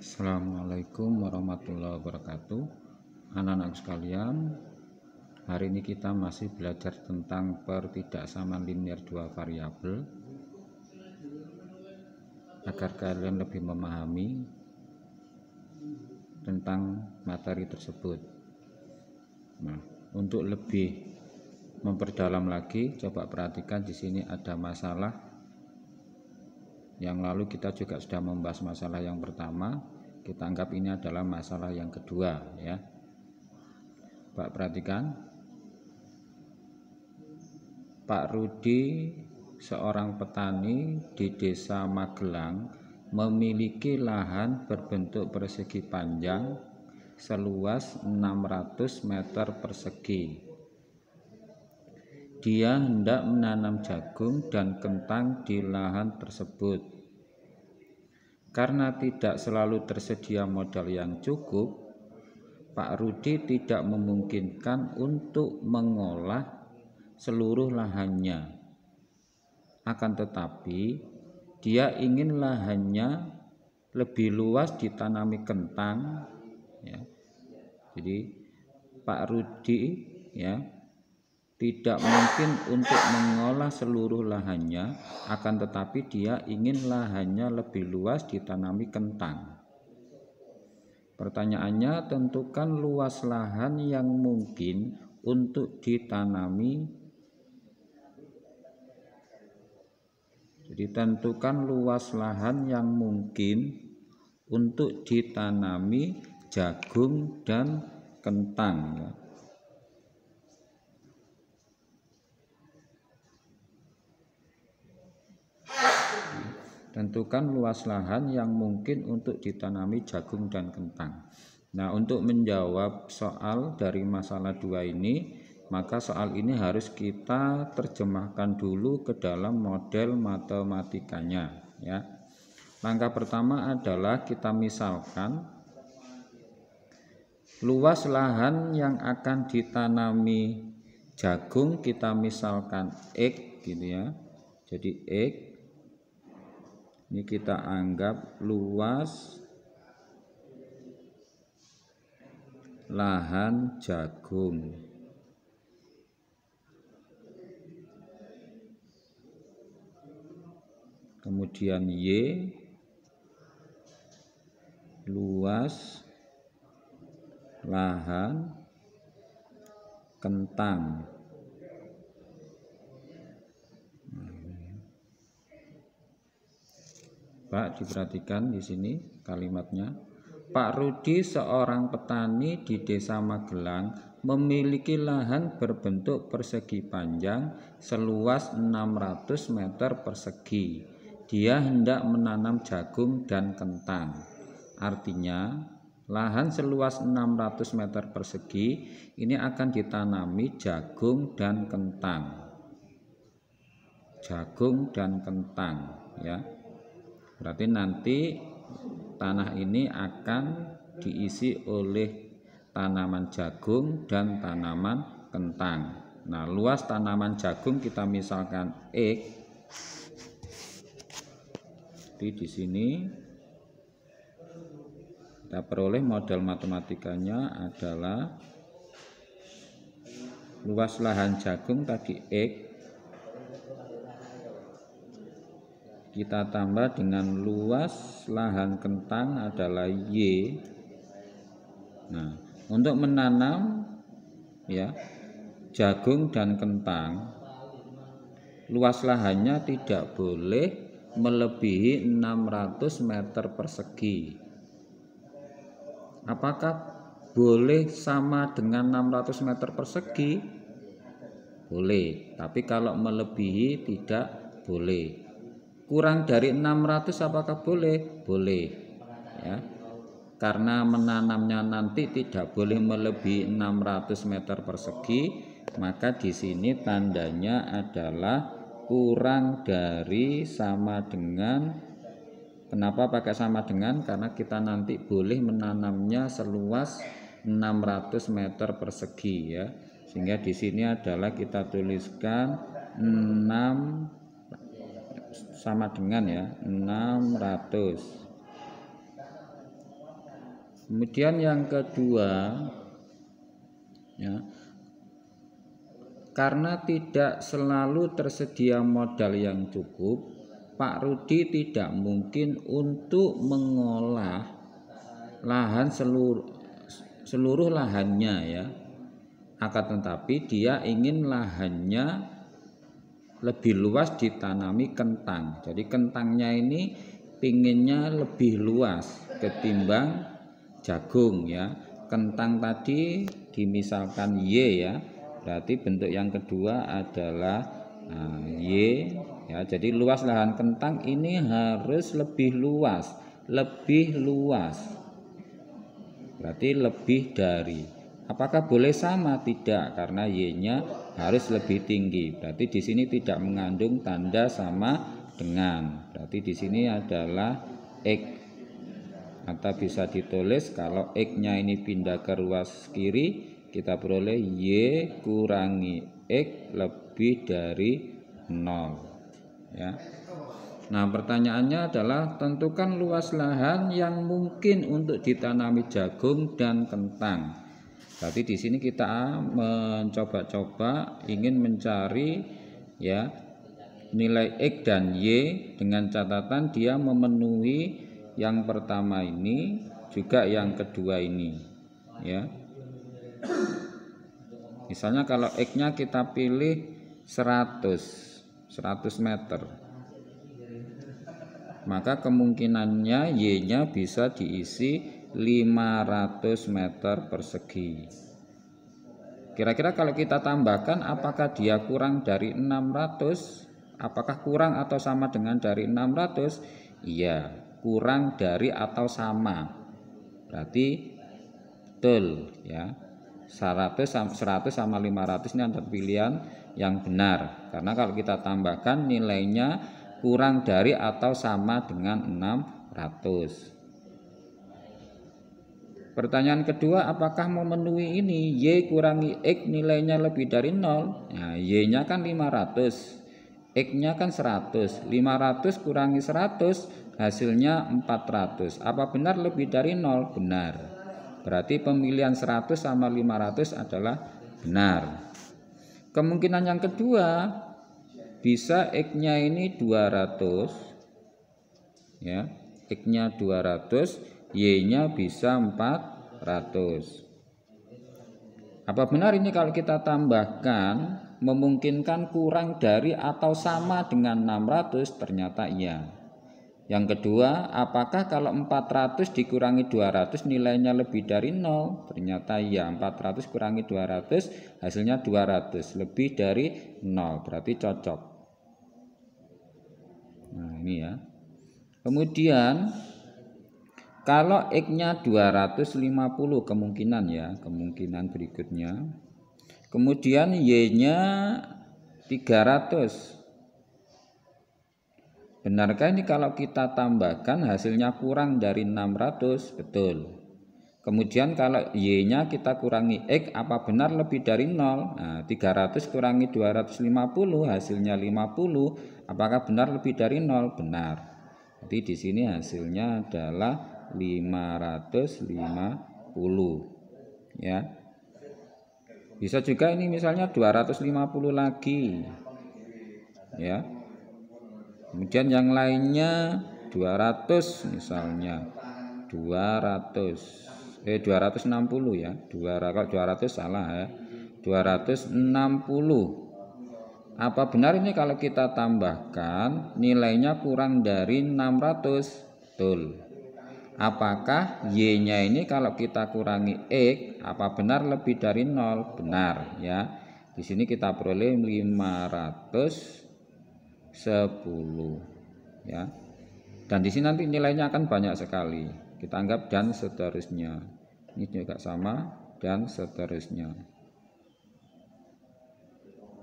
Assalamualaikum warahmatullahi wabarakatuh. Anak-anak sekalian, hari ini kita masih belajar tentang pertidaksamaan linear dua variabel agar kalian lebih memahami tentang materi tersebut. Nah, untuk lebih memperdalam lagi, coba perhatikan di sini ada masalah. Yang lalu kita juga sudah membahas masalah yang pertama. Kita anggap ini adalah masalah yang kedua, ya. Pak, perhatikan. Pak Rudi, seorang petani di Desa Magelang, memiliki lahan berbentuk persegi panjang seluas 600 meter persegi. Dia hendak menanam jagung dan kentang di lahan tersebut. Karena tidak selalu tersedia modal yang cukup, Pak Rudi tidak memungkinkan untuk mengolah seluruh lahannya. Akan tetapi, dia ingin lahannya lebih luas ditanami kentang. Ya. Jadi, Pak Rudi tidak mungkin untuk mengolah seluruh lahannya, akan tetapi dia ingin lahannya lebih luas ditanami kentang. Pertanyaannya, tentukan luas lahan yang mungkin untuk ditanami. Jadi tentukan luas lahan yang mungkin untuk ditanami jagung dan kentang, ya. Tentukan luas lahan yang mungkin untuk ditanami jagung dan kentang. Nah, untuk menjawab soal dari masalah 2 ini, maka soal ini harus kita terjemahkan dulu ke dalam model matematikanya, ya. Langkah pertama adalah kita misalkan luas lahan yang akan ditanami jagung, kita misalkan X, gitu ya. Jadi X ini kita anggap luas lahan jagung. Kemudian Y luas lahan kentang. Pak, diperhatikan di sini kalimatnya. Pak Rudi, seorang petani di Desa Magelang, memiliki lahan berbentuk persegi panjang seluas 600 meter persegi. Dia hendak menanam jagung dan kentang. Artinya, lahan seluas 600 meter persegi ini akan ditanami jagung dan kentang. Jagung dan kentang, ya. Berarti nanti tanah ini akan diisi oleh tanaman jagung dan tanaman kentang. Nah, luas tanaman jagung kita misalkan X. Jadi di sini kita peroleh model matematikanya adalah luas lahan jagung tadi X, kita tambah dengan luas lahan kentang adalah Y. Nah, untuk menanam jagung dan kentang, luas lahannya tidak boleh melebihi 600 meter persegi. Apakah boleh sama dengan 600 meter persegi? Boleh, tapi kalau melebihi tidak boleh. Kurang dari 600 apakah boleh? Boleh, ya. Karena menanamnya nanti tidak boleh melebihi 600 meter persegi, maka di sini tandanya adalah kurang dari sama dengan. Kenapa pakai sama dengan? Karena kita nanti boleh menanamnya seluas 600 meter persegi, ya. Sehingga di sini adalah kita tuliskan 6 sama dengan 600. Kemudian yang kedua, ya, karena tidak selalu tersedia modal yang cukup, Pak Rudi tidak mungkin untuk mengolah lahan seluruh lahannya, ya. Akan tetapi dia ingin lahannya lebih luas ditanami kentang. Jadi kentangnya ini pinginnya lebih luas ketimbang jagung, ya. Kentang tadi dimisalkan Y, ya. Berarti bentuk yang kedua adalah Y, ya. Jadi luas lahan kentang ini harus lebih luas, berarti lebih dari. Apakah boleh sama? Tidak, karena Y-nya harus lebih tinggi. Berarti di sini tidak mengandung tanda sama dengan. Berarti di sini adalah X, atau bisa ditulis kalau X-nya ini pindah ke ruas kiri, kita peroleh Y kurangi X lebih dari 0, ya. Nah, pertanyaannya adalah tentukan luas lahan yang mungkin untuk ditanami jagung dan kentang. Berarti di sini kita mencoba-coba ingin mencari, ya, nilai X dan Y dengan catatan dia memenuhi yang pertama ini juga yang kedua ini, ya. Misalnya kalau X-nya kita pilih 100 meter, maka kemungkinannya Y-nya bisa diisi 500 meter persegi. Kira-kira kalau kita tambahkan, apakah dia kurang dari 600? Apakah kurang atau sama dengan dari 600? Iya, kurang dari atau sama. Berarti betul, ya. 100 sama 500 ini adalah pilihan yang benar. Karena kalau kita tambahkan nilainya kurang dari atau sama dengan 600. Pertanyaan kedua, apakah memenuhi ini? Y kurangi X nilainya lebih dari 0. Nah, Y-nya kan 500, X-nya kan 100. 500 kurangi 100 hasilnya 400. Apa benar lebih dari 0? Benar. Berarti pemilihan 100 sama 500 adalah benar. Kemungkinan yang kedua, bisa X-nya ini 200, ya. X-nya 200, Y-nya bisa 400. Apa benar ini kalau kita tambahkan memungkinkan kurang dari atau sama dengan 600? Ternyata iya. Yang kedua, apakah kalau 400 dikurangi 200 nilainya lebih dari 0? Ternyata iya, 400 kurangi 200 hasilnya 200, lebih dari 0, berarti cocok. Nah, ini, ya. Kemudian kalau X-nya 250 kemungkinan, ya, kemungkinan berikutnya. Kemudian Y-nya 300. Benarkah ini kalau kita tambahkan hasilnya kurang dari 600? Betul. Kemudian kalau Y-nya kita kurangi X, apa benar lebih dari 0? Nah, 300 kurangi 250 hasilnya 50. Apakah benar lebih dari 0? Benar. Jadi di sini hasilnya adalah 550, ya. Bisa juga ini misalnya 250 lagi, ya. Kemudian yang lainnya 200 misalnya. 260, ya. 200 salah, ya. 260. Apa benar ini kalau kita tambahkan nilainya kurang dari 600? Betul. Apakah Y-nya ini kalau kita kurangi X, apa benar lebih dari 0? Benar, ya. Di sini kita peroleh 510, ya. Dan di sini nanti nilainya akan banyak sekali. Kita anggap dan seterusnya. Ini juga sama dan seterusnya.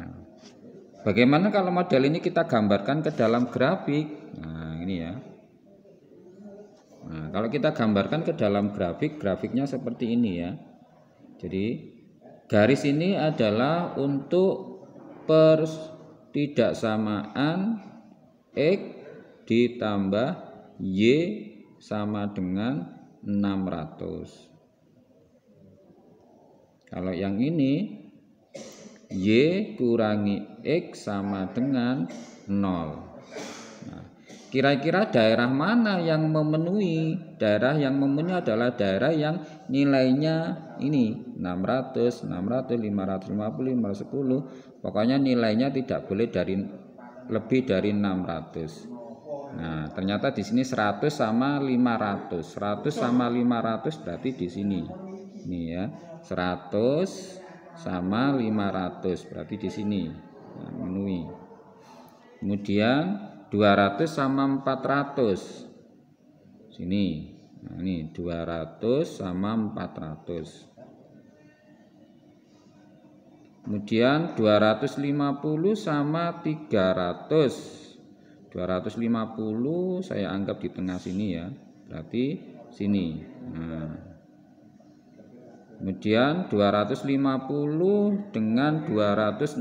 Nah, bagaimana kalau model ini kita gambarkan ke dalam grafik? Nah, ini, ya. Nah, kalau kita gambarkan ke dalam grafik, grafiknya seperti ini, ya. Jadi garis ini adalah untuk pertidaksamaan X ditambah Y sama dengan 600. Kalau yang ini Y kurangi X sama dengan 0. Nah, kira-kira daerah mana yang memenuhi? Daerah yang memenuhi adalah daerah yang nilainya ini 600, 550, 510. Pokoknya nilainya tidak boleh lebih dari 600. Nah, ternyata di sini 100 sama 500. 100 sama 500 berarti di sini. Ini ya. 100 sama 500 berarti di sini. Nah, memenuhi. Kemudian 200 sama 400. Sini. Nah, ini 200 sama 400. Kemudian 250 sama 300. 250 saya anggap di tengah sini ya. Berarti sini. Nah. Kemudian 250 dengan 260.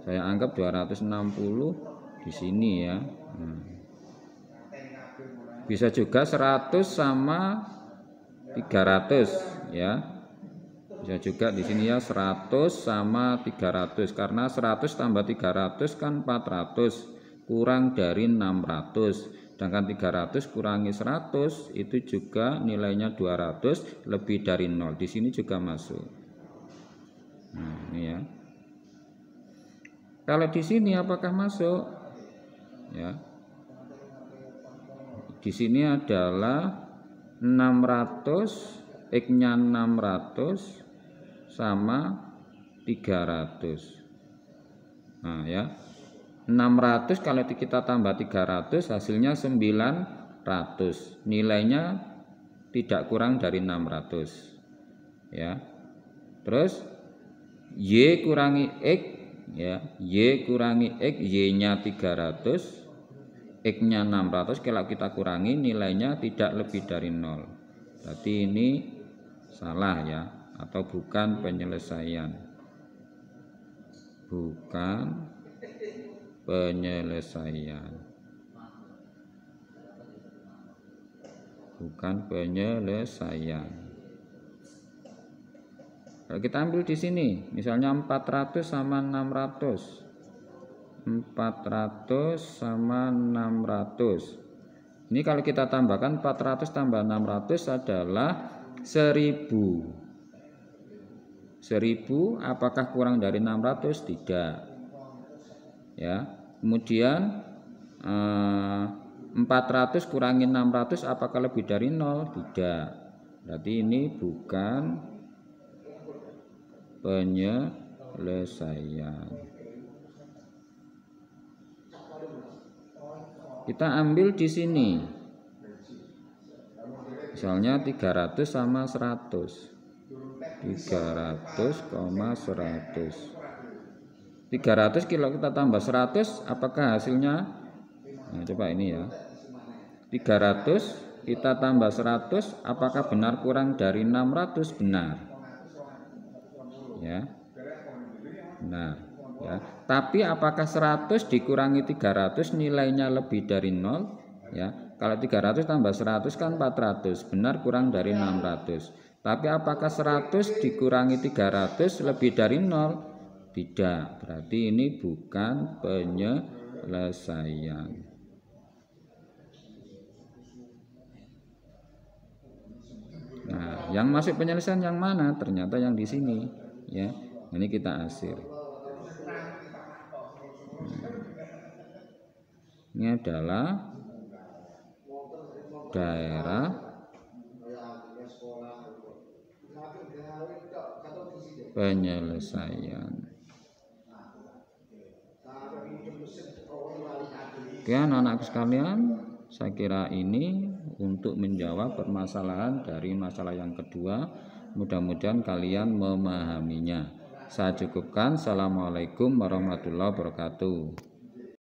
Saya anggap 260 di sini ya. Nah. Bisa juga 100 sama 300 ya. Bisa juga di sini ya 100 sama 300 karena 100 tambah 300 kan 400 kurang dari 600. Sedangkan 300 kurangi 100 itu juga nilainya 200 lebih dari 0. Di sini juga masuk. Nah, ini ya. Kalau di sini apakah masuk? Ya. Di sini adalah 600, X-nya 600 sama 300. Nah, ya. 600 kalau kita tambah 300 hasilnya 900. Nilainya tidak kurang dari 600. Ya. Terus Y kurangi X ya. Y kurangi X, Y-nya 300, X-nya 600 kalau kita kurangi nilainya tidak lebih dari 0. Berarti ini salah ya atau bukan penyelesaian. Bukan penyelesaian. Bukan penyelesaian. Kalau kita ambil di sini, misalnya 400 sama 600. 400 sama 600. Ini kalau kita tambahkan 400 tambah 600 adalah 1000. 1000 apakah kurang dari 600? Tidak. Ya. Kemudian 400 kurangi 600 apakah lebih dari 0? Tidak. Berarti ini bukan penyelesaian. Kita ambil di sini. Misalnya 300 sama 100. 300, 100. 300 kalau kita tambah 100 apakah hasilnya? Nah, coba ini ya. 300 kita tambah 100 apakah benar kurang dari 600? Benar. Ya. Benar, ya. Tapi apakah 100 dikurangi 300 nilainya lebih dari 0? Ya. Kalau 300 tambah 100 kan 400, benar kurang dari 600. Tapi apakah 100 dikurangi 300 lebih dari 0? Tidak, berarti ini bukan penyelesaian. Nah, yang masuk penyelesaian yang mana? Ternyata yang di sini, ya. Ini kita asir. Ini adalah daerah penyelesaian. Oke, anak-anak sekalian, saya kira ini untuk menjawab permasalahan dari masalah yang kedua. Mudah-mudahan kalian memahaminya. Saya cukupkan. Assalamualaikum warahmatullahi wabarakatuh.